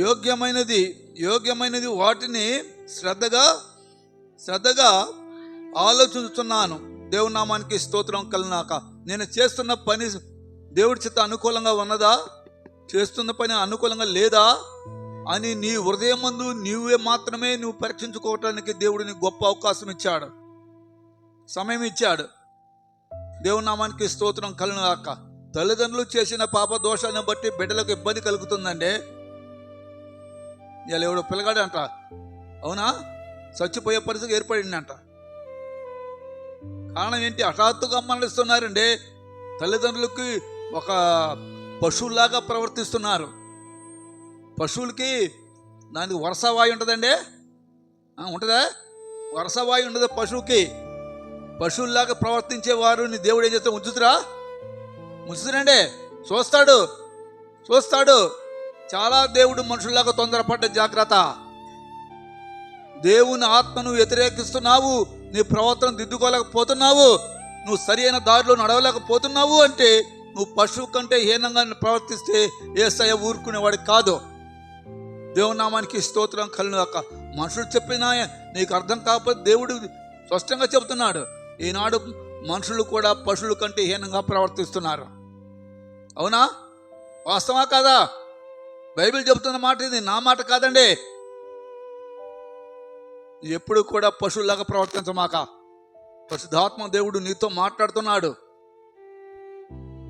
యోగ్యమైనది వాటిని శ్రద్ధగా ఆలోచిస్తున్నాను. దేవుని నామానికి స్తోత్రం కలుగుగాక. నేను చేస్తున్న పని దేవుడి చిత్త అనుకూలంగా ఉన్నదా, చేస్తున్న పని అనుకూలంగా లేదా అని నీ హృదయమందు నీవే మాత్రమే నువ్వు పరీక్షించుకోవటానికి దేవుడిని గొప్ప అవకాశం ఇచ్చాడు, సమయం ఇచ్చాడు. దేవుని నామానికి స్తోత్రం కలుగుగాక. తల్లిదండ్రులు చేసిన పాప దోషాన్ని బట్టి బిడ్డలకు ఇబ్బంది కలుగుతుందండి. ఇలా ఎవడో పిల్లగాడు అంట, అవునా, చచ్చిపోయే పరిస్థితి ఏర్పడిందంట. కారణం ఏంటి? హఠాత్తుగా మరణిస్తున్నారండి. తల్లిదండ్రులకి ఒక పశువులాగా ప్రవర్తిస్తున్నారు. పశువులకి దానికి వరసవాయి ఉంటుందండి, ఉంటుందా? వరసవాయి ఉండదు పశువుకి. పశువుల్లాగా ప్రవర్తించే వారిని దేవుడు ఏం చేస్తే ఉంచుతాడండి. చూస్తాడు. చాలా దేవుడు మనుషుల్లాగా తొందరపడ్డ జాగ్రత్త. దేవుని ఆత్మను వ్యతిరేకిస్తున్నావు, నీ ప్రవర్తన దిద్దుకోలేకపోతున్నావు, నువ్వు సరి అయిన దారిలో నడవలేకపోతున్నావు అంటే నువ్వు పశువు కంటే హీనంగా ప్రవర్తిస్తే యేసయ్య ఊరుకునేవాడికి కాదు. దేవుని నామానికి స్తోత్రం కలుగుగాక. మనుషులు చెప్పినా నీకు అర్థం కాకపోతే దేవుడు స్పష్టంగా చెబుతున్నాడు. ఈనాడు మనుషులు కూడా పశువుల కంటే హీనంగా ప్రవర్తిస్తున్నారు. అవునా? వాస్తవా కాదా? బైబిల్ చెబుతున్న మాట ఇది, నా మాట కాదండి. ఎప్పుడు కూడా పశువులాగా ప్రవర్తించమాక. పరిశుద్ధాత్మ దేవుడు నీతో మాట్లాడుతున్నాడు.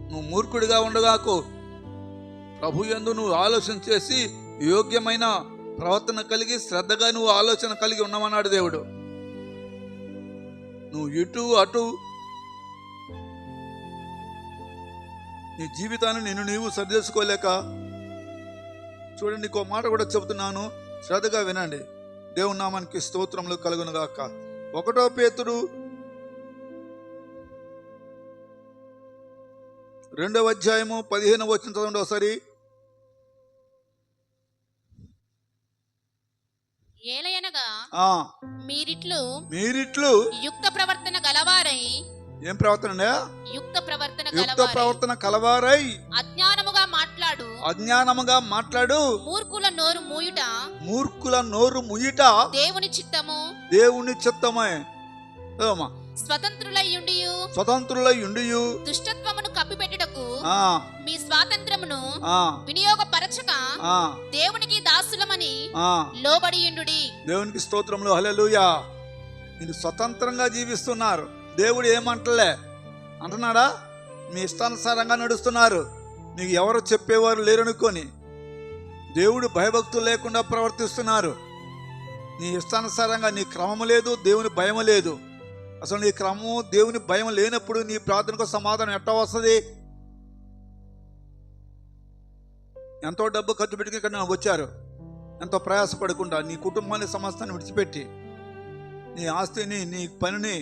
నువ్వు మూర్ఖుడిగా ఉండగాకు. ప్రభు యందు నువ్వు ఆలోచన చేసి యోగ్యమైన ప్రవర్తన కలిగి శ్రద్ధగా నువ్వు ఆలోచన కలిగి ఉన్నామన్నాడు దేవుడు. నువ్వు ఇటు అటు నీ జీవితాన్ని నీవు సరిచేసుకోలేక, చూడండి, ఇంకో మాట కూడా చెబుతున్నాను, శ్రద్ధగా వినండి. దేవుని నామానికి స్తోత్రములు కలుగును గాక. 1 పేతురు 2వ అధ్యాయము 15వ వచనం చదవండి ఒకసారి. ఏలయనగా మీరిట్లు యుక్త ప్రవర్తన గలవారై, ఏం ప్రవర్తన? యుక్త ప్రవర్తన కలవారై అజ్ఞానముగా మాట్లాడు మూర్ఖుల నోరు మూయుట దేవుని చిత్తమే. స్వతంత్రులై ఉండియు దుష్టత్వమును కప్పిపెట్టుటకు మీ స్వాతంత్రమును వినియోగపరచక దేవునికి దాసులమని లోబడి ఉండుడి. దేవునికి స్తోత్రములు, హల్లెలూయా. మీరు స్వతంత్రంగా జీవిస్తున్నారు. దేవుడు ఏమంటలే అంటున్నాడా? మీ ఇష్టానుసారంగా నడుస్తున్నారు. మీకు ఎవరు చెప్పేవారు లేరనుకొని దేవుడు భయభక్తులు లేకుండా ప్రవర్తిస్తున్నారు. నీ ఇష్టానుసారంగా నీ క్రమము లేదు, దేవుని భయం లేదు. అసలు నీ క్రమము దేవుని భయం లేనప్పుడు నీ ప్రార్థనకు సమాధానం ఎట్లా వస్తుంది? ఎంతో డబ్బు ఖర్చు పెట్టుకుని ఇక్కడ వచ్చారు, ఎంతో ప్రయాసపడకుండా నీ కుటుంబాన్ని సమస్తాన్ని విడిచిపెట్టి నీ ఆస్తిని నీ పనిని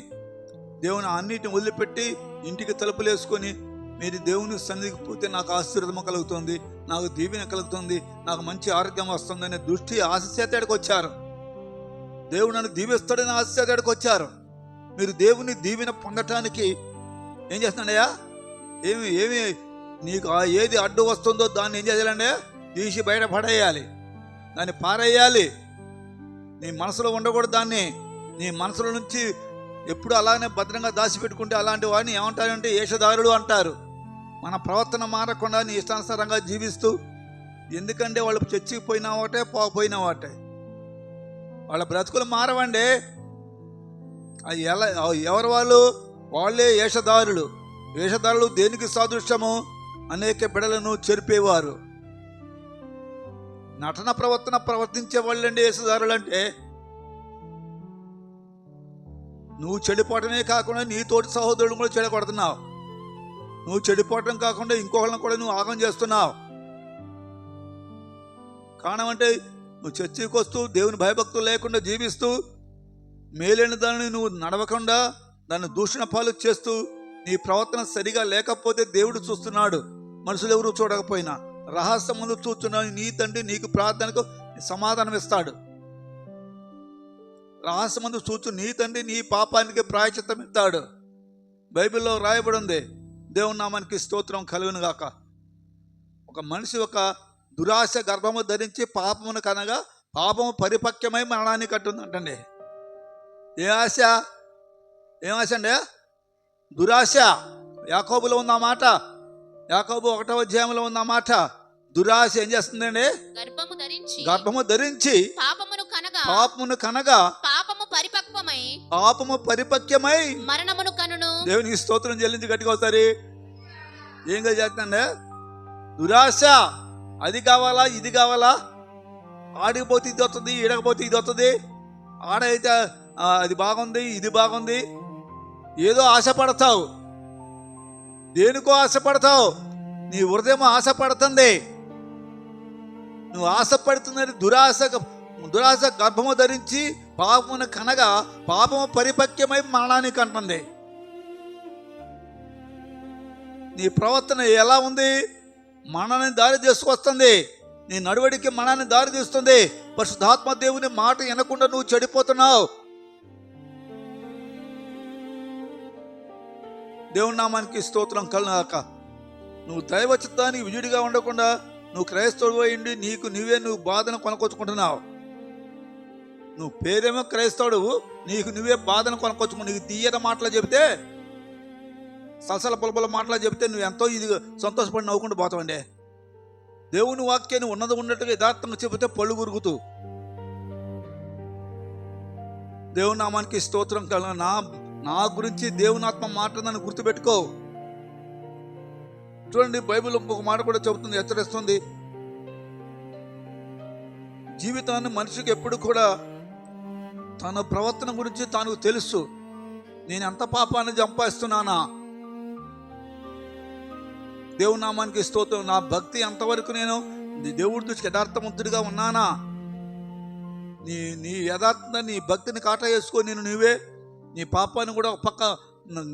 దేవుని అన్నిటిని వదిలిపెట్టి ఇంటికి తలుపులు వేసుకొని మీరు దేవుని సన్నిధికి పోతే నాకు ఆశీర్వాదం కలుగుతుంది, నాకు దీవెన కలుగుతుంది, నాకు మంచి ఆరోగ్యం వస్తుంది అనే దృష్టి ఆశచేతడికి వచ్చారు. దేవుడు నన్ను దీవిస్తాడని ఆశచేతడికి వచ్చారు. మీరు దేవుని దీవెన పొందటానికి ఏం చేస్తున్నాడయ్యా? ఏమి నీకు ఏది అడ్డు వస్తుందో దాన్ని ఏం చేయాలండి? తీసి బయట పడేయాలి, దాన్ని పారేయాలి. నీ మనసులో ఉండకూడదు. దాన్ని నీ మనసులో నుంచి ఎప్పుడు అలానే భద్రంగా దాచిపెట్టుకుంటే అలాంటి వాడిని ఏమంటారంటే వేషధారులు అంటారు. మన ప్రవర్తన మారకుండా నీ ఇష్టానుసారంగా జీవిస్తూ, ఎందుకంటే వాళ్ళు చర్చికి పోయినా ఒకటే పోయినా ఒకటే, వాళ్ళ బ్రతుకులు మారవండి. అది ఎవరు? వాళ్ళే వేషధారులు. వేషధారులు దేనికి సాదృశ్యము? అనేక బిడలను చెరిపేవారు. నటన ప్రవర్తన ప్రవర్తించే వాళ్ళండి వేషధారులు అంటే. నువ్వు చెడిపోవటమే కాకుండా నీ తోటి సహోదరుడు కూడా చెడగొడుతున్నావు. నువ్వు చెడిపోవటం కాకుండా ఇంకొకళ్ళని కూడా నువ్వు ఆగం చేస్తున్నావు. కారణం అంటే నువ్వు చర్చికి వస్తూ దేవుని భయభక్తులు లేకుండా జీవిస్తూ మేలైన దానిని నువ్వు నడవకుండా దాన్ని దూషణ పాలు చేస్తూ నీ ప్రవర్తన సరిగా లేకపోతే దేవుడు చూస్తున్నాడు, మనుషులు ఎవరు చూడకపోయినా. రహస్యములు చూస్తున్నాడు. నీ తండ్రి నీకు ప్రార్థనకు సమాధానం ఇస్తాడు. రహస్యమందు చూచు నీ తండ్రి నీ పాపానికి ప్రాయశ్చిత్తం ఇస్తాడు. బైబిల్లో రాయబడి ఉంది. దేవుని నామానికి స్తోత్రం కలుగును గాక. ఒక మనిషి ఒక దురాశ గర్భము ధరించి పాపమును కనగా పాపము పరిపక్వమై మరణాన్ని కట్టుందంటండి. ఏ ఆశ? ఏం ఆశ అండి? దురాశ. యాకోబులో ఉన్న మాట, యాకోబు 1వ అధ్యాయంలో ఉన్న మాట. దురాశ ఏం చేస్తుందండి? గర్భము ధరించి పాపమును కనగా పాపము పరిపక్వమై మరణమును కనును. దేవునికి స్తోత్రం చెల్లించి గట్టిగా అవుతారు. ఏం చేస్తుందండి? దురాశ. అది కావాలా, ఇది కావాలా, ఆడిపోతే ఇది వస్తుంది, ఈడకపోతే ఇది వస్తుంది, ఆడైతే అది బాగుంది, ఇది బాగుంది, ఏదో ఆశపడతావు. దేనికో ఆశపడతావు. నీ హృదయం ఆశపడుతుంది. నువ్వు ఆశపడుతున్నది దురాశ గర్భము ధరించి పాపమును కనగా పాపము పరిపక్వమై మరణానికి అంటుంది. నీ ప్రవర్తన ఎలా ఉంది? మరణాన్ని దారి తీసుకొస్తుంది. నీ నడువడికి మరణాన్ని దారి తీస్తుంది. పరిశుద్ధాత్మ దేవుని మాట వినకుండా నువ్వు చెడిపోతున్నావు. దేవుని నామానికి స్తోత్రం కలుగాక. నువ్వు దైవ చిత్తానికి విజుడిగా ఉండకుండా నువ్వు క్రైస్తవుడు అయ్యిండి నువ్వు బాధను కొనకొచ్చుకుంటున్నావు. నువ్వు పేరేమో క్రైస్తవుడు, నువ్వే బాధను కొనకొచ్చుకుంటు. నీకు తీయన మాటలు చెబితే, సలసల పొలపల మాటలు చెబితే నువ్వు ఎంతో ఇది సంతోషపడి నవ్వుకుంటూ పోతావండి. దేవుని వాక్యాన్ని ఉన్నది ఉన్నట్టుగా యథార్థంగా చెబితే పళ్ళు గురుగుతూ. దేవుని నామానికి స్తోత్రం కలుగు. నా గురించి దేవుని ఆత్మ మాట్లాడదని గుర్తుపెట్టుకో. చూడండి, బైబిల్ ఇంకొక మాట కూడా చెబుతుంది, హెచ్చరిస్తుంది. జీవితాన్ని మనిషికి ఎప్పుడు కూడా తన ప్రవర్తన గురించి తనకు తెలుసు. నేను ఎంత పాపాన్ని సంపాదిస్తున్నానా? దేవుని నామానికి స్తోత్రం. నా భక్తి ఎంతవరకు నేను దేవుడి దృష్టికి యథార్థవంతుడిగా ఉన్నానా? నీ యథార్థ నీ భక్తిని కాటా వేసుకో. నువ్వే నీ పాపాన్ని కూడా ఒక పక్క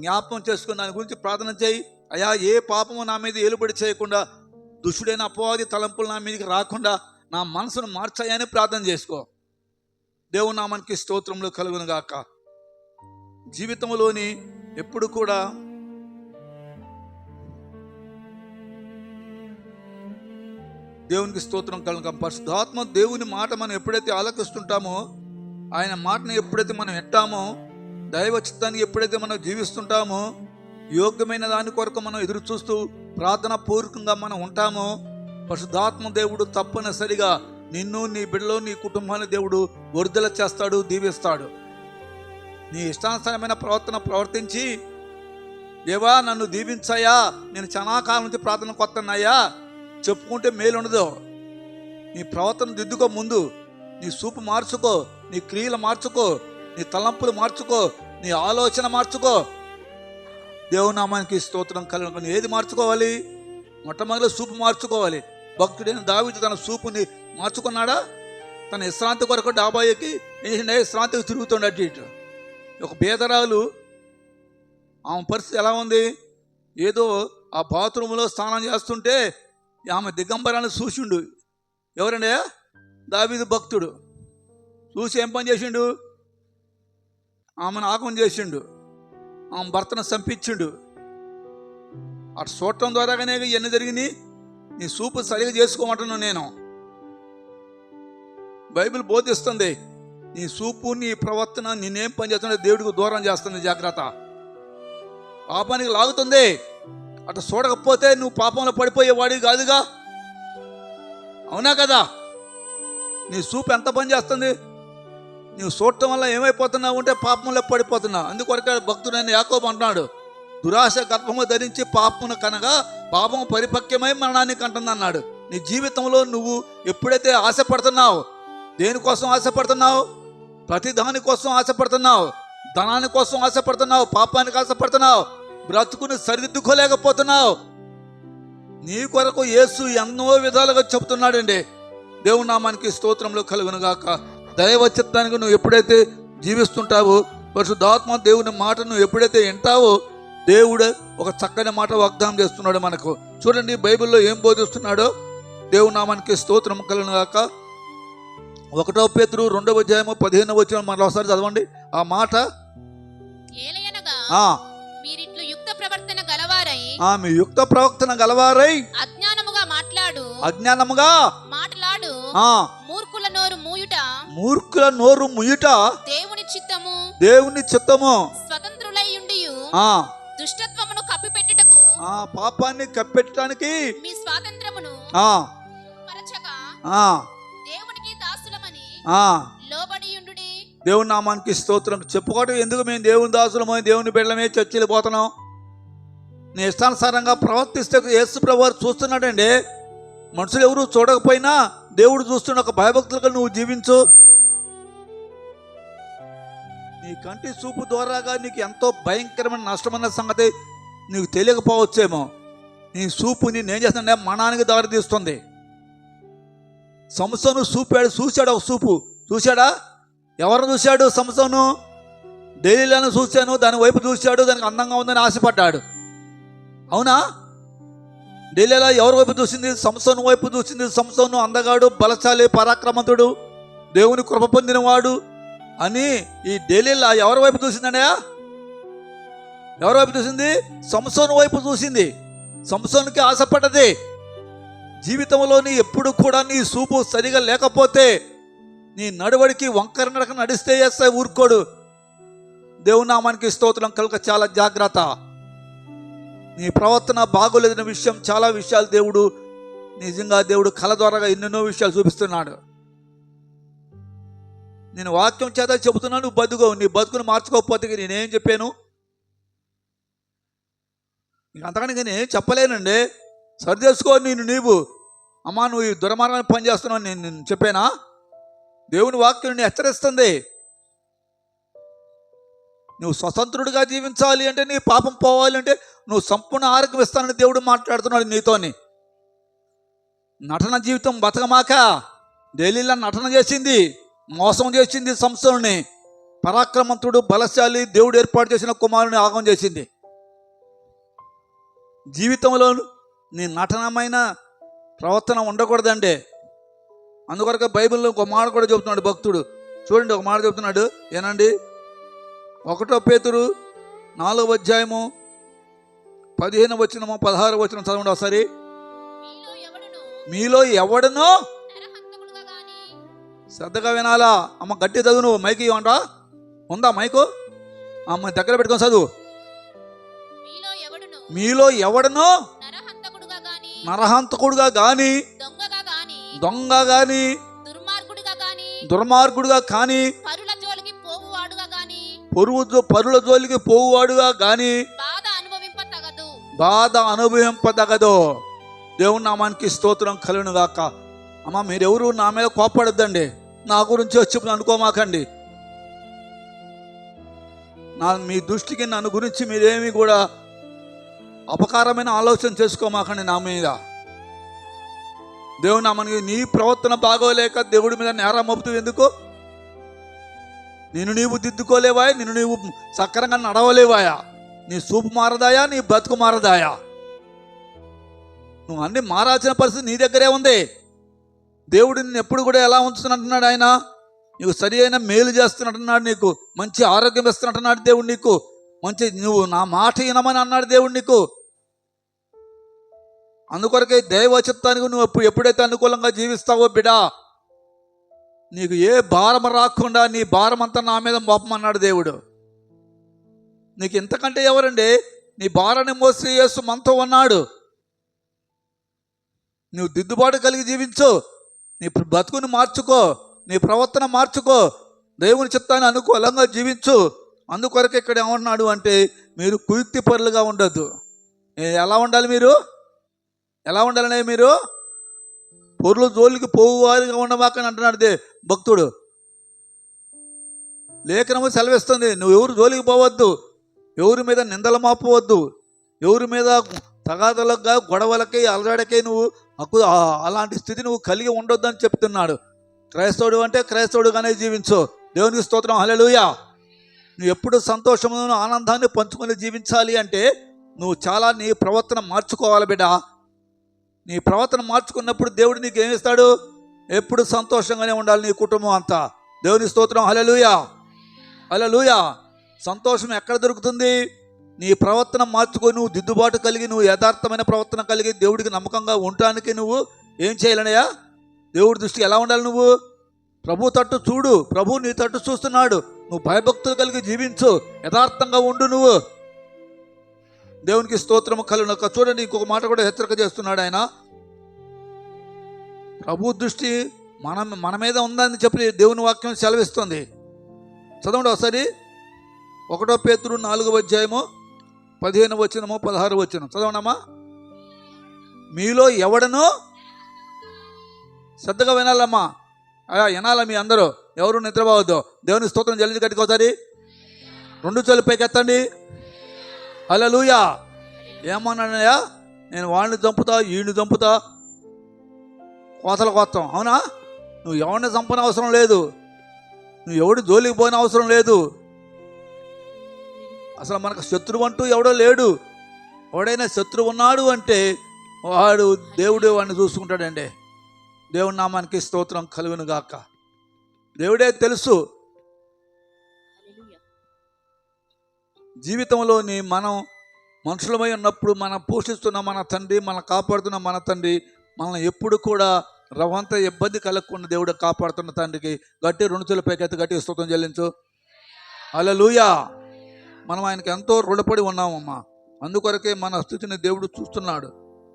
జ్ఞాపకం చేసుకుని దాని గురించి ప్రార్థన చేయి. అయ్యా, ఏ పాపము నా మీద ఏలుబడి చేయకుండా, దుష్టుడైన అపవాది తలంపులు నా మీదకి రాకుండా నా మనసును మార్చాయని ప్రార్థన చేసుకో. దేవుని నామానికి స్తోత్రంలో కలుగును గాక. జీవితంలోని ఎప్పుడు కూడా దేవునికి స్తోత్రం కలుగు. పరిశుద్ధాత్మ దేవుని మాట మనం ఎప్పుడైతే ఆలకిస్తుంటామో, ఆయన మాటను ఎప్పుడైతే మనం వింటామో, దైవ చిత్తాన్ని ఎప్పుడైతే మనం జీవిస్తుంటామో, యోగ్యమైన దాని కొరకు మనం ఎదురు చూస్తూ ప్రార్థన పూర్వకంగా మనం ఉంటామో, పరిశుద్ధాత్మ దేవుడు తప్పనిసరిగా నిన్ను, నీ బిడ్డలో, నీ కుటుంబాన్ని దేవుడు వర్ధల చేస్తాడు, దీవిస్తాడు. నీ ఇష్టానుసారమైన ప్రవర్తన ప్రవర్తించి, దేవా నన్ను దీవించాయా, నేను చాలా కాలం నుంచి ప్రార్థన కొత్తన్నాయా చెప్పుకుంటే మేలు ఉండదు. నీ ప్రవర్తన దిద్దుకో. ముందు నీ చూపు మార్చుకో, నీ క్రియలు మార్చుకో, నీ తలంపులు మార్చుకో, నీ ఆలోచన మార్చుకో. దేవుని నామానికి స్తోత్రం కలుగును. ఏది మార్చుకోవాలి? మొట్టమొదటి చూపు మార్చుకోవాలి. భక్తుడైన దావీదు తన చూపుని మార్చుకున్నాడా? తన విశ్రాంతి కొరకు డాబాయికి విశ్రాంతికి తిరుగుతుండ అటు ఇటు. ఒక పేదరాలు, ఆమె పరిస్థితి ఎలా ఉంది? ఏదో ఆ బాత్రూంలో స్నానం చేస్తుంటే ఆమె దిగంబరాన్ని చూసిండు. ఎవరండి? దావీదు భక్తుడు. చూసి ఏం పని చేసిండు? ఆమెను ఆగమం చేసిండు, ఆమె భర్తను చంపించిండు. అటు చూడటం ద్వారాగానే ఇవన్నీ జరిగినాయి. నీ చూపు సరిగా చేసుకోమంటున్నాను నేను. బైబిల్ బోధిస్తుంది, నీ చూపు నీ ప్రవర్తన నేనేం పని చేస్తున్నా దేవుడికి దూరం చేస్తుంది. జాగ్రత్త. పాపానికి లాగుతుంది. అటు చూడకపోతే నువ్వు పాపంలో పడిపోయేవాడివి కాదుగా. అవునా కదా? నీ చూపు ఎంత పని చేస్తుంది? నువ్వు చూడటం వల్ల ఏమైపోతున్నావు అంటే పాపంలో పడిపోతున్నావు. అందుకొరకే భక్తుడైన యాకోబు అంటున్నాడు, దురాశ గర్భము ధరించి పాపమును కనగా పాపము పరిపక్వమై మరణానికి అంటుంది అన్నాడు. నీ జీవితంలో నువ్వు ఎప్పుడైతే ఆశపడుతున్నావు, దేనికోసం ఆశపడుతున్నావు? ప్రతి దాని కోసం ఆశపడుతున్నావు. ధనాని కోసం ఆశపడుతున్నావు, పాపానికి ఆశపడుతున్నావు, బ్రతుకుని సరిదిద్దుకోలేకపోతున్నావు. నీ కొరకు యేసు ఎన్నో విధాలుగా చెబుతున్నాడండి. దేవుని నామానికి స్తోత్రంలో కలుగును గాక. దైవ చిత్తానికి నువ్వు ఎప్పుడైతే జీవిస్తుంటావో, పరిశుద్ధాత్మ దేవుని మాట నువ్వు ఎప్పుడైతే వింటావో, దేవుడు ఒక చక్కని మాట వాగ్దానం చేస్తున్నాడు మనకు. చూడండి బైబిల్లో ఏం బోధిస్తున్నాడో. దేవుని నామానికి స్తోత్రం కలుగును గాక. 1 పేతురు 2వ అధ్యాయము 15వ వచనం మనం ఒకసారి చదవండి ఆ మాట. మీరిట్లు యుక్త ప్రవర్తన గలవారై మీ యుక్త ప్రవర్తన గలవారై అజ్ఞానముగా మాట్లాడు అజ్ఞానముగా మాటలాడు మూర్ఖుల నోరు మూయుట, మూర్ఖుల నోరు ముయ్యుట దేవుని చిత్తము. స్వతంత్రులై ఉండియు దుష్టత్వమును కప్పిపెట్టుటకు, పాపాన్ని కప్పెట్టడానికి మీ స్వాతంత్రమును పరచక దేవునికి దాసులమని లోబడి ఉండుడి. దేవుని నామానికి స్తోత్రం. చెప్పుకోవటం ఎందుకు? మేము దేవుని దాసులమో, దేవుని బిడ్డలమే చర్చిలు పోతున్నాం. నీ ఇష్టానుసారంగా ప్రవర్తిస్తే యేసు ప్రభువు చూస్తున్నాడండి. మనుషులు ఎవరు చూడకపోయినా దేవుడు చూస్తున్న ఒక భయభక్తులుగా నువ్వు జీవించు. నీ కంటి చూపు ద్వారాగా నీకు ఎంతో భయంకరమైన నష్టమైన సంగతి నీకు తెలియకపోవచ్చేమో. నీ చూపు నేనేం చేస్తానంటే మరణానికి దారి తీస్తుంది. సంసోను చూశాడు ఒక చూపు. చూశాడా? ఎవరిని చూశాడు? సంసోను డైలీలను చూశాను, దాని వైపు చూశాడు, దానికి అందంగా ఉందని ఆశపడ్డాడు. అవునా? డైలీలో ఎవరి వైపు చూసింది? సంసోను వైపు చూసింది. సంసోను అందగాడు, బలశాలి, పరాక్రమంతుడు, దేవుని కృప పొందినవాడు అని ఈ డైలీలో ఎవరి వైపు చూసిందన్నయ్య? ఎవరి వైపు చూసింది? సంసోను వైపు చూసింది. సంసోనుకి ఆశపడ్డది. జీవితంలోని ఎప్పుడు కూడా నీ చూపు సరిగా లేకపోతే నీ నడవడికి వంకర నడక నడిస్తే చేస్తే ఊరుకోడు. దేవుని నామానికి స్తోత్రం కనుక చాలా జాగ్రత్త. నీ ప్రవర్తన బాగోలేదన్న విషయం, చాలా విషయాలు దేవుడు కళ ద్వారా ఎన్నెన్నో విషయాలు చూపిస్తున్నాడు. నేను వాక్యం చేత చెబుతున్నాను, నువ్వు బతుకో. నీ బతుకుని మార్చుకోకపోతే నేనేం చెప్పాను? అంతకని నేనేం చెప్పలేనండి. సరి చేసుకో. నీవు అమ్మా నువ్వు ఈ దుర్మార్గాన్ని పని చేస్తున్నావు నేను చెప్పానా? దేవుని వాక్యం నిన్ను హెచ్చరిస్తుంది. నువ్వు స్వతంత్రుడిగా జీవించాలి అంటే, నీ పాపం పోవాలి అంటే నువ్వు సంపూర్ణ ఆరోగ్యం ఇస్తానని దేవుడు మాట్లాడుతున్నాడు నీతోని. నటన జీవితం బతకమాక. డైలీలా నటన చేసింది, మోసం చేసింది సంసోనుని. పరాక్రమంతుడు, బలశాలి, దేవుడు ఏర్పాటు చేసిన కుమారుని ఆగం చేసింది. జీవితంలో నీ నటనమైన ప్రవర్తన ఉండకూడదండి. అందుకొరకు బైబిల్లో ఒక మాట కూడా చెబుతున్నాడు భక్తుడు. చూడండి, ఒక మాట చెబుతున్నాడు, ఏనండి. 1 పేతురు 4వ అధ్యాయము 15వ వచనము 16వ వచనం చదవండి ఒకసారి. మీలో ఎవడనో, శ్రద్ధగా వినాలా అమ్మ, గట్టి చదువు. నువ్వు మైకి ఇవ్వంట ఉందా? మైకు అమ్మ దగ్గర పెట్టుకొని చదువు. మీలో ఎవడనో నరహంతకుడుగా గాని, దొంగ గాని, దుర్మార్గుడుగా కానీ, పరుల జోలికి పోవువాడుగా గాని బాధ అనుభవింపదగదు. దేవుని నామానికి స్తోత్రం కలుగును గాక. అమ్మ, మీరెవరు నా మీద కోపడద్దండి. నా గురించి వచ్చి అనుకోమాకండి. మీ దృష్టికి నన్ను గురించి మీరేమీ కూడా అపకారమైన ఆలోచన చేసుకోమాకండి నా మీద. దేవుని నామానికి నీ ప్రవర్తన బాగోలేక దేవుడి మీద నేరం మోపుతూ ఎందుకు? నీవు దిద్దుకోలేవాయా? నీవు సక్రంగా నడవలేవాయా? నీ చూపు మారదాయా? నీ బతుకు మారదాయా? నువ్వు అన్ని మారాల్సిన పరిస్థితి నీ దగ్గరే ఉంది. దేవుడు నిన్ను ఎప్పుడు కూడా ఎలా ఉంచుతున్నట్టున్నాడు? ఆయన నీకు సరి అయిన మేలు చేస్తున్నట్టున్నాడు. నీకు మంచి ఆరోగ్యం ఇస్తున్నట్టున్నాడు దేవుడు. నీకు మంచి, నువ్వు నా మాట వినమని అన్నాడు దేవుడు నీకు. అందుకొరకే దైవ చిత్తానికి నువ్వు ఎప్పుడైతే అనుకూలంగా జీవిస్తావో బిడా, నీకు ఏ భారం రాకుండా నీ భారం అంతా నా మీద మోపమన్నాడు దేవుడు. నీకు ఇంతకంటే ఎవరండి? నీ భారాన్ని మోసి యేసు మనతో ఉన్నాడు. నువ్వు దిద్దుబాటు కలిగి జీవించు. నీ బతుకుని మార్చుకో, నీ ప్రవర్తన మార్చుకో, దేవుని చిత్తాన్ని అనుకూలంగా జీవించు. అందుకొరకు ఇక్కడ ఏమన్నాడు అంటే, మీరు కుయుక్తి పరులుగా ఉండొద్దు. ఎలా ఉండాలి? ఎలా ఉండాలనే? మీరు పొరుల జోలికి పోవారిగా ఉండవాకని అంటున్నాడు భక్తుడు. లేఖనము సెలవిస్తుంది, నువ్వు ఎవరు జోలికి పోవద్దు, ఎవరి మీద నిందలు మాపవద్దు, ఎవరి మీద తగాదలుగా గొడవలకి అలజడకి నువ్వు అలాంటి స్థితి నువ్వు కలిగి ఉండొద్దు అని చెప్తున్నాడు. క్రైస్తవుడు అంటే క్రైస్తవుడుగానే జీవించు. దేవునికి స్తోత్రం, హల్లెలూయా. నువ్వు ఎప్పుడు సంతోషమును ఆనందాన్ని పంచుకొని జీవించాలి అంటే నువ్వు చాలా నీ ప్రవర్తన మార్చుకోవాలి బిడ్డ. నీ ప్రవర్తన మార్చుకున్నప్పుడు దేవుడు నీకు ఏమిస్తాడు? ఎప్పుడు సంతోషంగానే ఉండాలి నీ కుటుంబం అంతా. దేవుని స్తోత్రం, హల్లెలూయా, హల్లెలూయా. సంతోషం ఎక్కడ దొరుకుతుంది? నీ ప్రవర్తన మార్చుకొని నువ్వు దిద్దుబాటు కలిగి, నువ్వు యథార్థమైన ప్రవర్తన కలిగి దేవుడికి నమ్మకంగా ఉండటానికి నువ్వు ఏం చేయాలనయ్యా? దేవుడి దృష్టి ఎలా ఉండాలి? నువ్వు ప్రభు తట్టు చూడు, ప్రభు నీ తట్టు చూస్తున్నాడు. నువ్వు భయభక్తులు కలిగి జీవించు, యథార్థంగా ఉండు. నువ్వు దేవునికి స్తోత్రము కలుగును. చూడండి, ఇంకొక మాట కూడా హెచ్చరిక చేస్తున్నాడు ఆయన. ప్రభు దృష్టి మన మీద ఉందని చెప్పి దేవుని వాక్యం సెలవిస్తుంది. చదవండి ఒకసారి. 1 పేతురు 4 15 వచనము 16 వచనం చదవండమ్మా. మీలో ఎవడను, శ్రద్ధగా వినాలమ్మా, వినాలా మీ అందరూ, ఎవరు నిద్రపోవద్దు. దేవుని స్తోత్రం జల్లి గట్టిగా ఒకసారి 2 చేతులు పైకెత్తండి. హల్లెలూయా. ఏమన్నానయ్యా? నేను వాళ్ళని చంపుతా, వీడిని చంపుతా, కోతల కోస్తాం. అవునా? నువ్వు ఎవరిని చంపని అవసరం లేదు, నువ్వు ఎవడు జోలికి పోయిన అవసరం లేదు. అసలు మనకు శత్రువు అంటూ ఎవడో లేడు. ఎవడైనా శత్రువు ఉన్నాడు అంటే వాడు దేవుడే వాడిని చూసుకుంటాడండి. దేవుని నామానికి స్తోత్రం కలుగును గాక. దేవుడే తెలుసు. జీవితంలోని మనం మనుషులమై ఉన్నప్పుడు మనం పోషిస్తున్న మన తండ్రి, మనం కాపాడుతున్న మన తండ్రి మనల్ని ఎప్పుడు కూడా రవంత ఇబ్బంది కలగకుండా దేవుడు కాపాడుతున్న తండ్రికి గట్టి 2 చేతుల పైకెత్తి గట్టి స్తోత్రం చెల్లించు. హల్లెలూయా. మనం ఆయనకి ఎంతో రుణపడి ఉన్నామమ్మా. అందుకొరకే మన స్థితిని దేవుడు చూస్తున్నాడు.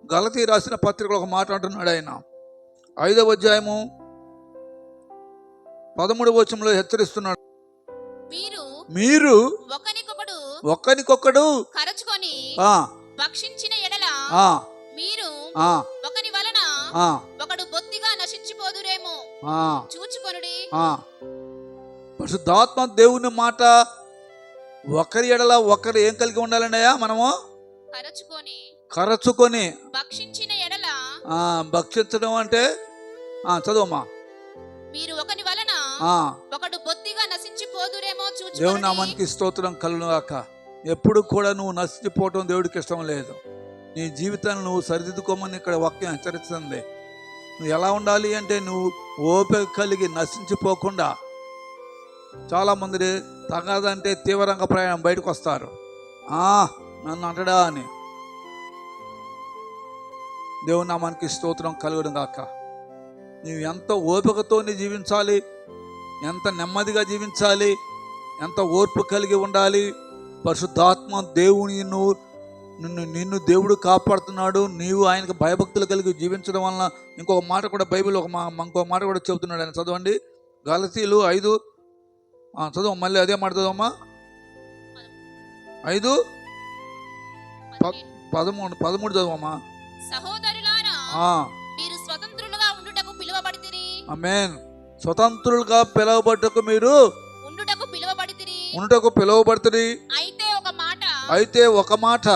గలతీ రాసిన పత్రికలో ఒక మాట అంటున్నాడు ఆయన. 5వ అధ్యాయము 13వ వచనంలో హెచ్చరిస్తున్నాడు. మీరు ఒకనికొకడు కరచుకొని భక్షించిన ఎడల మీరు ఒకని వలన ఒకడు బొత్తిగా నశించిపోదురేమో చూచుకొనుడి. పరిశుద్ధాత్మ దేవుని మాట, ఒకరి ఎడల ఒకరు ఏం కలిగి ఉండాలన్నయ్యా? మనము కరచుకొని భక్షించిన ఎడల, భక్షించడం అంటే చదువమ్మా. మీరు ఒకని వలన ఒకడు బొత్తిగా నశించిపోదురేమో చూచుకొనుడి. దేవుని నామానికి స్తోత్రం కలుగును గాక. ఎప్పుడు కూడా నువ్వు నశించిపోవటం దేవుడికి ఇష్టం లేదు. నీ జీవితాన్ని నువ్వు సరిదిద్దుకోమని ఇక్కడ వాక్యం హెచ్చరిస్తుంది. నువ్వు ఎలా ఉండాలి అంటే నువ్వు ఓపిక కలిగి నశించిపోకుండా. చాలామంది తగదంటే తీవ్రంగా ప్రయాణం బయటకు వస్తారు. నన్ను అంటడా అని. దేవుని నామానికి స్తోత్రం కలుగును గాక. నువ్వు ఎంత ఓపికతో జీవించాలి, ఎంత నెమ్మదిగా జీవించాలి, ఎంత ఓర్పు కలిగి ఉండాలి. పరిశుద్ధాత్మ దేవుని నిన్ను దేవుడు కాపాడుతున్నాడు. నీవు ఆయనకు భయభక్తులు కలిగి జీవించడం వలన ఇంకొక మాట కూడా బైబిల్ ఇంకొక మాట కూడా చెబుతున్నాడు ఆయన. చదవండి. గలతీలు 5 చదువు. మళ్ళీ అదే మాట చదవమ్మా. 5:13 చదవమ్మా. సహోదరులారా, మీరు స్వతంత్రులుగా ఉండుటకు పిలువబడితిరి. ఆమేన్. స్వతంత్రులుగా పిలువబడుటకు మీరు ఉండుటకు పిలువబడితిరి. అయితే ఒక మాట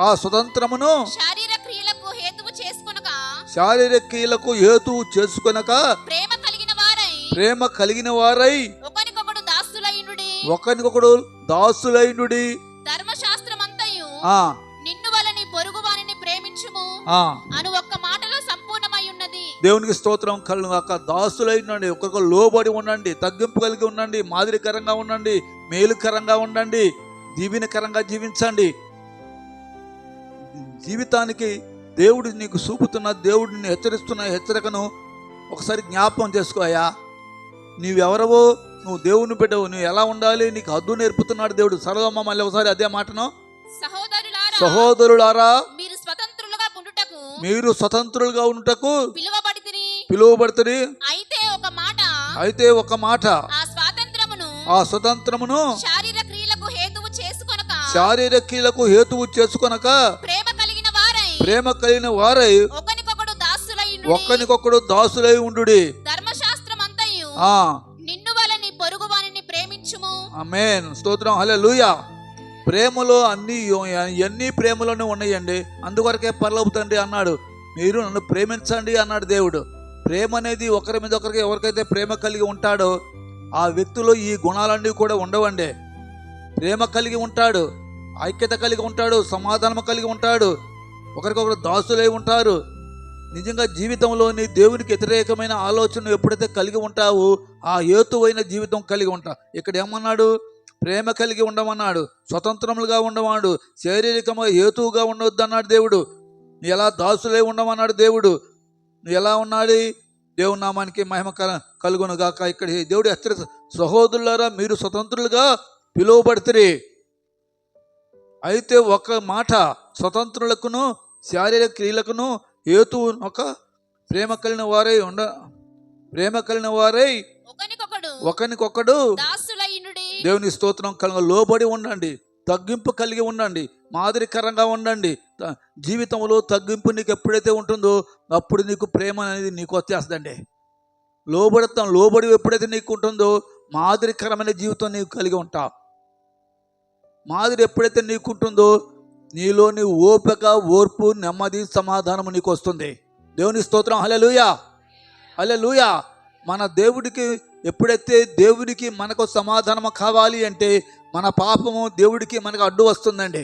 ఆ స్వతంత్రమును శారీరక క్రియలకు హేతువు చేసుకొనక ప్రేమ కలిగిన వారై ఒకనికొకడు దాసులైనుడి. ధర్మశాస్త్రమంతయు నిన్ను వలని పొరుగువానిని ప్రేమించుము అను ఒక్క మాటలో సంపూర్ణమై ఉన్నది. దేవునికి స్తోత్రం కలుగును గాక. దాసులైనండి, ఒక్కొక్క లోబడి ఉండండి, తగ్గింపు కలిగి ఉండండి, మాదిరికరంగా ఉండండి, మేలుకరంగా ఉండండి, దీవెనకరంగా జీవించండి. జీవితానికి దేవుడు నీకు చూపుతున్న, దేవుడిని హెచ్చరిస్తున్న హెచ్చరికను ఒకసారి జ్ఞాపకం చేసుకోయా. నీవెవరవో, నువ్వు దేవుని బిడ్డవు, నువ్వు ఎలా ఉండాలి, నీకు హద్దు నేర్పుతున్నాడు దేవుడు. సరదమ్మ మళ్ళీ ఒకసారి అదే మాటను. సహోదరులారా, మీరు స్వతంత్రులుగా ఉండుటకు పిలువబడితిరి. అయితే ఒక మాట ఆ స్వతంత్రమును శారీరక క్రియలకు హేతువు చేసుకొనక ప్రేమ కలిగిన వారై ఒకనికొకడు దాసులై ఉండుడి. ఆమేన్. స్తోత్రం. హల్లెలూయా. ప్రేమలో అన్ని ప్రేమలోనే ఉన్నాయండి. అందువరకే పరలోక తండ్రి అన్నాడు, మీరు నన్ను ప్రేమించండి అన్నాడు దేవుడు. ప్రేమ అనేది ఒకరి మీద ఒకరికి ఎవరికైతే ప్రేమ కలిగి ఉంటాడో ఆ వ్యక్తిలో ఈ గుణాలన్నీ కూడా ఉండవండి. ప్రేమ కలిగి ఉంటాడు, ఐక్యత కలిగి ఉంటాడు, సమాధానం కలిగి ఉంటాడు, ఒకరికొకరు దాసులై ఉంటారు. నిజంగా జీవితంలోని దేవునికి వ్యతిరేకమైన ఆలోచన ఎప్పుడైతే కలిగి ఉంటావో ఆ హేతువైన జీవితం కలిగి ఉంటా. ఇక్కడ ఏమన్నాడు? ప్రేమ కలిగి ఉండమన్నాడు, స్వతంత్రములుగా ఉండవాడు, శారీరకంగా హేతువుగా ఉండవద్దు అన్నాడు దేవుడు. నీ ఎలా దాసులే ఉండమన్నాడు దేవుడు. నువ్వు ఎలా ఉన్నాడు? దేవుని నామానికి మహిమ కలుగును గాక. ఇక్కడ దేవుడు హెచ్చరి, సహోదరులారా మీరు స్వతంత్రులుగా పిలువబడితే, అయితే ఒక మాట, స్వతంత్రులకును శారీరక క్రియలకును హేతువు ఒక ప్రేమ కలిగిన వారై ఒకనికొకడు దేవుని స్తోత్రం కలుగ లోబడి ఉండండి, తగ్గింపు కలిగి ఉండండి, మాదిరికరంగా ఉండండి. జీవితంలో తగ్గింపు నీకు ఎప్పుడైతే ఉంటుందో అప్పుడు నీకు ప్రేమ అనేది నీకు వచ్చేస్తుందండి. లోబడి ఎప్పుడైతే నీకు ఉంటుందో మాదిరికరమైన జీవితం నీకు కలిగి ఉంటావు. మాదిరి ఎప్పుడైతే నీకు ఉంటుందో నీలోని ఓపిక, ఓర్పు, నెమ్మది, సమాధానము నీకు వస్తుంది. దేవుని స్తోత్రం. హల్లెలూయా, హల్లెలూయా. మన దేవుడికి ఎప్పుడైతే దేవుడికి మనకు సమాధానం కావాలి అంటే మన పాపము దేవుడికి మనకు అడ్డు వస్తుందండి.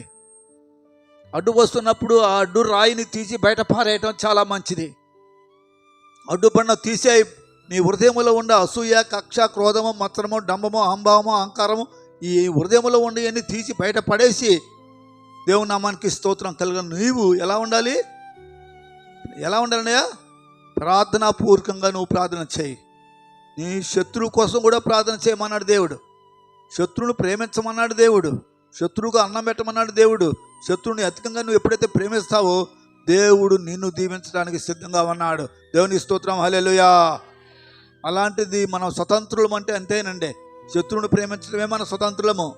అడ్డు వస్తున్నప్పుడు ఆ అడ్డు రాయిని తీసి బయట పారేయటం చాలా మంచిది. అడ్డుపడిన తీసే నీ హృదయములో ఉండే అసూయ, కక్ష, క్రోధము, మత్సరము, డంబము, అహంభావము, అహంకారము ఈ హృదయంలో ఉండి అన్ని తీసి బయట పడేసి దేవుని నామానికి స్తోత్రం కలిగిన నీవు ఎలా ఉండాలి? ఎలా ఉండాలన్నయ్యా? ప్రార్థనాపూర్వకంగా నువ్వు ప్రార్థన చేయి. నీ శత్రువు కోసం కూడా ప్రార్థన చేయమన్నాడు దేవుడు. శత్రువును ప్రేమించమన్నాడు దేవుడు. శత్రువుకు అన్నం పెట్టమన్నాడు దేవుడు. శత్రువుని అధికంగా నువ్వు ఎప్పుడైతే ప్రేమిస్తావో దేవుడు నిన్ను దీవించడానికి సిద్ధంగా ఉన్నాడు. దేవుని స్తోత్రం. హల్లెలూయా. అలాంటిది మనం స్వతంత్రులం అంటే అంతేనండి. శత్రువుని ప్రేమించడమే మన స్వతంత్రము.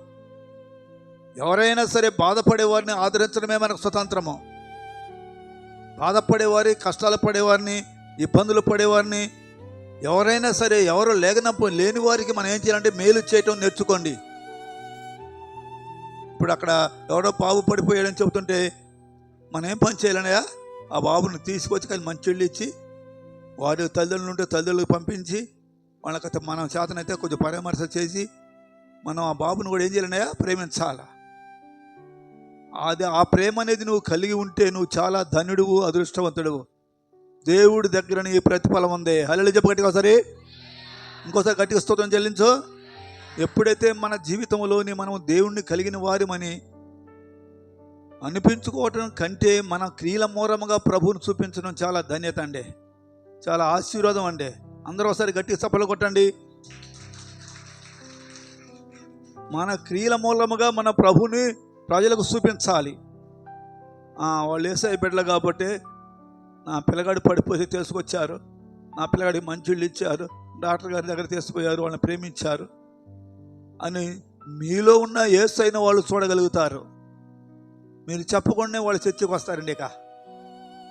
ఎవరైనా సరే బాధపడేవారిని ఆదరించడమే మనకు స్వతంత్రము. బాధపడేవారి, కష్టాలు పడేవారిని, ఇబ్బందులు పడేవారిని, ఎవరైనా సరే ఎవరు లేని వారికి మనం ఏం చేయాలంటే మేలు చేయటం నేర్చుకోండి. ఇప్పుడు అక్కడ ఎవడో బాబు పడిపోయాడని చెబుతుంటే మనం ఏం పని చేయాలనయా? ఆ బాబుని తీసుకొచ్చి కానీ మంచిళ్ళు ఇచ్చి వారి తల్లిదండ్రులు ఉంటే తల్లిదండ్రులకు పంపించి వాళ్ళకైతే మనం చేతనైతే కొంచెం పరామర్శ చేసి మనం ఆ బాబుని కూడా ఏం చేయాలనయా? ప్రేమించాలా. ఆ ప్రేమ అనేది నువ్వు కలిగి ఉంటే నువ్వు చాలా ధన్యుడువు, అదృష్టవంతుడువు. దేవుడి దగ్గర నీ ప్రతిఫలం ఉంది. హల్లెలూయా చెప్పు గట్టిగా ఒకసారి. ఇంకోసారి గట్టిగా స్తోత్రం చెల్లించు. ఎప్పుడైతే మన జీవితంలోని మనం దేవుణ్ణి కలిగిన వారిమని అనిపించుకోవటం కంటే మన క్రియల మూలముగా ప్రభువుని చూపించడం చాలా ధన్యత అండి, చాలా ఆశీర్వాదం అండి. అందరూ ఒకసారి గట్టిగా చప్పలు కొట్టండి. మన క్రియల మూలముగా మన ప్రభుని ప్రజలకు చూపించాలి. వాళ్ళు యేసయ్య బిడ్డలు కాబట్టి నా పిల్లగాడు పడిపోతే తీసుకొచ్చారు, నా పిల్లగాడికి మంచిళ్ళు ఇచ్చారు, డాక్టర్ గారి దగ్గర తీసుకుపోయారు, వాళ్ళని ప్రేమించారు అని మీలో ఉన్న యేసయ్యన వాళ్ళు చూడగలుగుతారు. మీరు చెప్పకుండా వాళ్ళు చర్చకు వస్తారండి. ఇక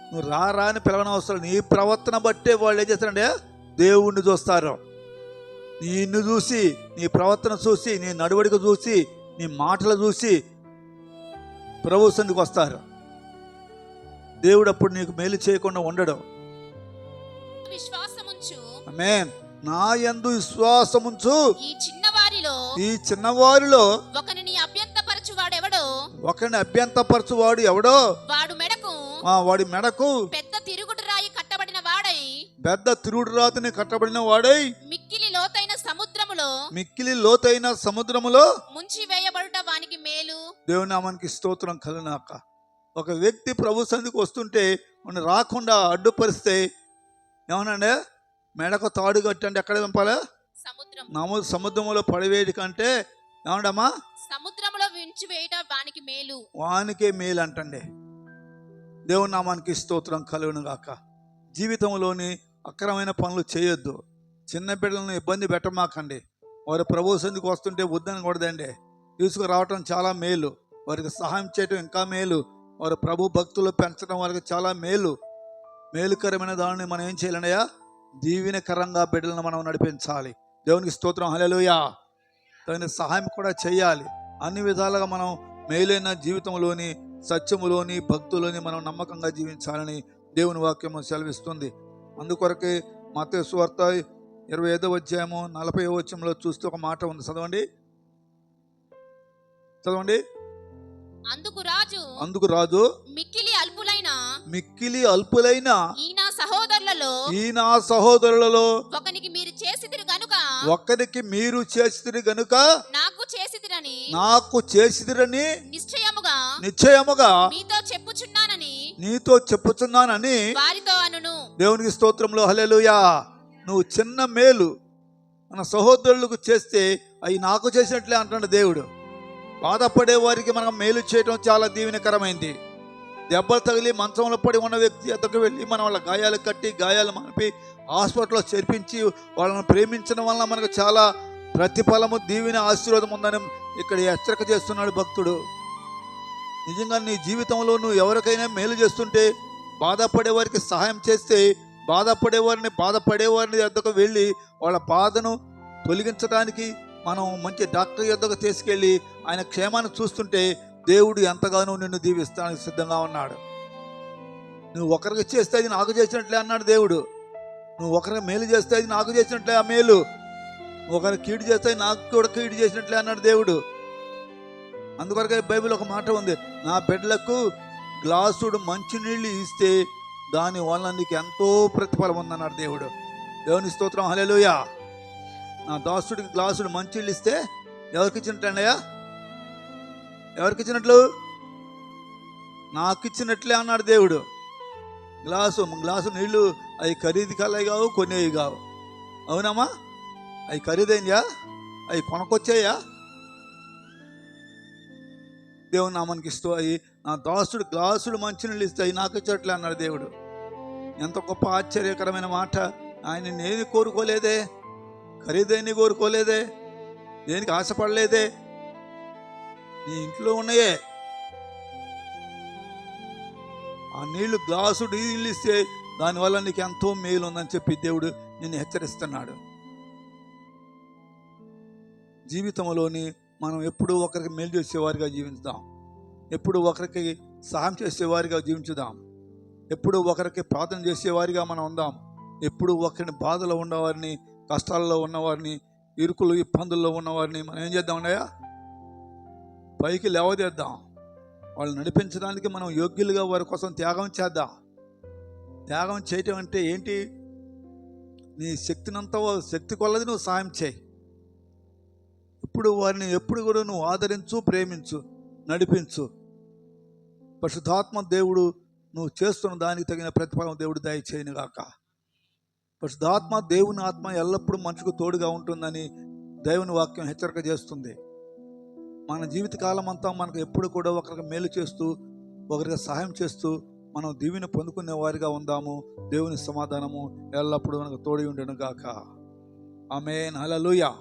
నువ్వు రా అని పిలవనవసరం. నీ ప్రవర్తన బట్టే వాళ్ళు ఏం చేస్తారంటే దేవుణ్ణి చూస్తారు. నిన్ను చూసి, నీ ప్రవర్తన చూసి, నీ నడవడిక చూసి, నీ మాటలు చూసి ప్రభు సన్నిధికి వస్తారు. దేవుడు అప్పుడు నీకు మేలు చేయకుండా ఉండడు. ఆమేన్. నా యందు విశ్వాసముంచు ఈ చిన్నవారిలో ఒకరిని అభ్యంతరపరచువాడు ఎవడో వాడి మెడకు పెద్ద తిరుగుడు రాతిని కట్టబడిన వాడై మిక్కిలి లోతైన సముద్రములో ముంచి వేయబడుట వానికి మేలు. దేవుని నామానికి స్తోత్రం కలుగునాక. ఒక వ్యక్తి ప్రభు సన్నిధికి వస్తుంటే మనం రాకుండా అడ్డుపరిస్తే ఏమనండి? మెడకు తాడు కట్టండి ఎక్కడ పంపాలా? సముద్రంలో పడివేయడం కంటే ఏమండమ్మా సముద్రంలో వించి వేయడం వానికి మేలు, వానికే మేలు అంటండి. దేవుని నామానికి స్తోత్రం కలుగును గాక. జీవితంలోని అక్రమైన పనులు చేయొద్దు. చిన్న బిడ్డలను ఇబ్బంది పెట్టమాకండి. వారు ప్రభు సన్నిధికి వస్తుంటే వద్దనకూడదండి. తీసుకురావటం చాలా మేలు, వారికి సహాయం చేయటం ఇంకా మేలు. వారు ప్రభు భక్తులు పెంచడం వారికి చాలా మేలుకరమైన దానిని మనం ఏం చేయాలనయా? దీవెనకరంగా బిడ్డలను మనం నడిపించాలి. దేవునికి స్తోత్రం. హల్లెలూయా. తగిన సహాయం కూడా చేయాలి. అన్ని విధాలుగా మనం మేలైన జీవితంలోని, సత్యములోని, భక్తులోని మనం నమ్మకంగా జీవించాలని దేవుని వాక్యము సెలవిస్తుంది. అందుకొరకే మత్తయి సువార్త 25వ అధ్యాయము 40వ వచనంలో చూస్తే ఒక మాట ఉంది. చదవండి. అందుకు రాజు మిక్కిలి అల్పులైన ఈ నా సహోదరులలో ఒకనికి మీరు చేసితిరి గనుక నాకు చేసితిరని నిశ్చయముగా మీతో నీతో చెప్పుచున్నానని వారితో అనును. దేవునికి స్తోత్రంలో హల్లెలూయా. నువ్వు చిన్న మేలు మన సహోదరులకు చేస్తే అవి నాకు చేసినట్లే అంటున్నాడు దేవుడు. బాధపడే వారికి మనం మేలు చేయడం చాలా దీవెనకరమైంది. దెబ్బలు తగిలి మంచంలో పడి ఉన్న వ్యక్తి ఎద్దకు వెళ్ళి మనం వాళ్ళ గాయాలు కట్టి గాయాలు మానిపి హాస్పిటల్లో చేర్పించి వాళ్ళని ప్రేమించడం వల్ల మనకు చాలా ప్రతిఫలము దీవెన ఆశీర్వాదం ఉందని ఇక్కడ హెచ్చరిక చేస్తున్నాడు భక్తుడు. నిజంగా నీ జీవితంలో నువ్వు ఎవరికైనా మేలు చేస్తుంటే, బాధపడే వారికి సహాయం చేస్తే, బాధపడేవారిని ఎద్దకు వెళ్ళి వాళ్ళ బాధను తొలగించడానికి మనం మంచి డాక్టర్ ఎద్దకు తీసుకెళ్ళి ఆయన క్షేమాన్ని చూస్తుంటే దేవుడు ఎంతగానో నిన్ను దీవిస్తానికి సిద్ధంగా ఉన్నాడు. నువ్వు ఒకరికి చేస్తే అది నాకు చేసినట్లే అన్నాడు దేవుడు. నువ్వు ఒకరికి మేలు చేస్తే అది నాకు చేసినట్లే ఆ మేలు, ఒకరికి కీడు చేస్తే నాకు కూడా కీడు చేసినట్లే అన్నాడు దేవుడు. అందుకొరకే బైబిల్ ఒక మాట ఉంది, నా బిడ్డలకు గ్లాసుడు మంచినీళ్ళు ఇస్తే దాని వల్ల నీకు ఎంతో ప్రతిఫలం ఉందన్నాడు దేవుడు. దేవుని స్తోత్రం హల్లెలూయా. నా దాసుడికి గ్లాసుడు మంచినీళ్ళు ఇస్తే ఎవరికి ఇచ్చినట్లయ్యా? ఎవరికి ఇచ్చినట్లు? నాకు ఇచ్చినట్లే అన్నాడు దేవుడు. గ్లాసు నీళ్ళు అవి ఖరీదు కలవి కావు, కొనేవి కావు. అవునమ్మా? అవి ఖరీదైనయా? అవి కొనకొచ్చాయా? దేవుని నామానికి ఇస్తూ అవి నా దాసుడు గ్లాసుడు మంచినీళ్ళు ఇస్తే అవి నాకు ఇచ్చట్లే అన్నాడు దేవుడు. ఎంత గొప్ప ఆశ్చర్యకరమైన మాట. ఆయన నేను కోరుకోలేదే, ఖరీదైన కోరుకోలేదే, దేనికి ఆశపడలేదే, నీ ఇంట్లో ఉన్నాయే. ఆ నీళ్లు గ్లాసుడు నీళ్ళు ఇస్తే దానివల్ల నీకు ఎంతో మేలు ఉందని చెప్పి దేవుడు నిన్ను హెచ్చరిస్తున్నాడు. జీవితంలోని మనం ఎప్పుడూ ఒకరికి మేలు చేసేవారిగా జీవించుదాం, ఎప్పుడు ఒకరికి సహాయం చేసేవారిగా జీవించుదాం, ఎప్పుడు ఒకరికి ప్రార్థన చేసేవారిగా మనం ఉందాం. ఎప్పుడు ఒకరిని బాధలో ఉన్నవారిని, కష్టాల్లో ఉన్నవారిని, ఇరుకులు ఇబ్బందుల్లో ఉన్నవారిని మనం ఏం చేద్దాం ఉన్నాయా? పైకి లేవదేద్దాం. వాళ్ళు నడిపించడానికి మనం యోగ్యులుగా వారి కోసం త్యాగం చేద్దాం. త్యాగం చేయటం అంటే ఏంటి? నీ శక్తి కొలది నువ్వు సాయం చేయి. ఇప్పుడు వారిని ఎప్పుడు కూడా నువ్వు ఆదరించు, ప్రేమించు, నడిపించు. పరిశుద్ధాత్మ దేవుడు నువ్వు చేస్తున్న దానికి తగిన ప్రతిఫలం దేవుడు దయచేయను గాక. పరిశుద్ధాత్మ దేవుని ఆత్మ ఎల్లప్పుడూ మనుషుకు తోడుగా ఉంటుందని దేవుని వాక్యం హెచ్చరిక చేస్తుంది. మన జీవితకాలం అంతా మనకు ఎప్పుడు కూడా ఒకరికి మేలు చేస్తూ, ఒకరికి సహాయం చేస్తూ మనం దీవెన పొందుకునే వారిగా ఉందాము. దేవుని సమాధానము ఎల్లప్పుడూ మనకు తోడి ఉండను గాక. ఆమేన్. హల్లెలూయా.